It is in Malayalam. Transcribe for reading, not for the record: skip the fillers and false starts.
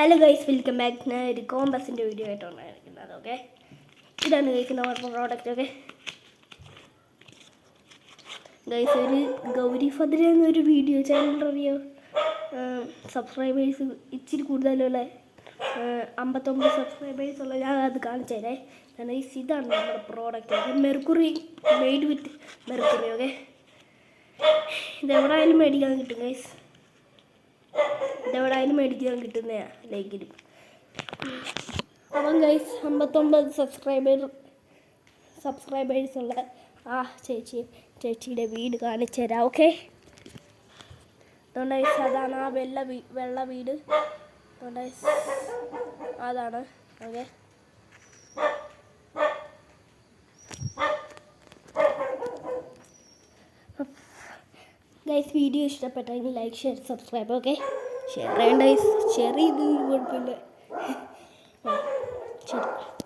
Hello guys, welcome back. ഞാൻ ഒരു കോമ്പസിൻ്റെ വീഡിയോ ആയിട്ടാണ് ഇരിക്കുന്നത്. ഓക്കെ, ഇതാണ് കഴിക്കുന്ന പ്രോഡക്റ്റ്. ഓക്കെ ഗൈസ്, ഒരു ഗൗരി ഫദ്ര എന്നൊരു വീഡിയോ ചാനൽ അറിയോ? സബ്സ്ക്രൈബേഴ്സ് ഇച്ചിരി കൂടുതലുള്ള 59 സബ്സ്ക്രൈബേഴ്സുള്ള ഞാൻ അത് കാണിച്ചു തരേ. ഗൈസ്, ഇതാണ് നമ്മുടെ product. Mercury made with mercury. Okay, ഇതെവിടെയായാലും മേടിക്കാൻ കിട്ടും ഗൈസ്. ഇതെവിടെയായാലും മേടിക്കാൻ കിട്ടുന്നതായിരിക്കും. അപ്പം ഗൈസ്, 59 സബ്സ്ക്രൈബേഴ്സുള്ള ആ ചേച്ചിയുടെ വീട് കാണിച്ചു തരാം. ഓക്കെ, അതുകൊണ്ട് ഗൈസ് അതാണ് ആ വെള്ള വീട്. അതുകൊണ്ട് ഗൈസ് അതാണ്. ഓക്കെ, ഗൈസ് വീഡിയോ ഇഷ്ടപ്പെട്ടെങ്കിൽ like, share, subscribe. Okay, share ചെയ്യണ്ട ഗൈസ്, ഷെയർ ചെയ്ത് കുഴപ്പമില്ല. ശരി.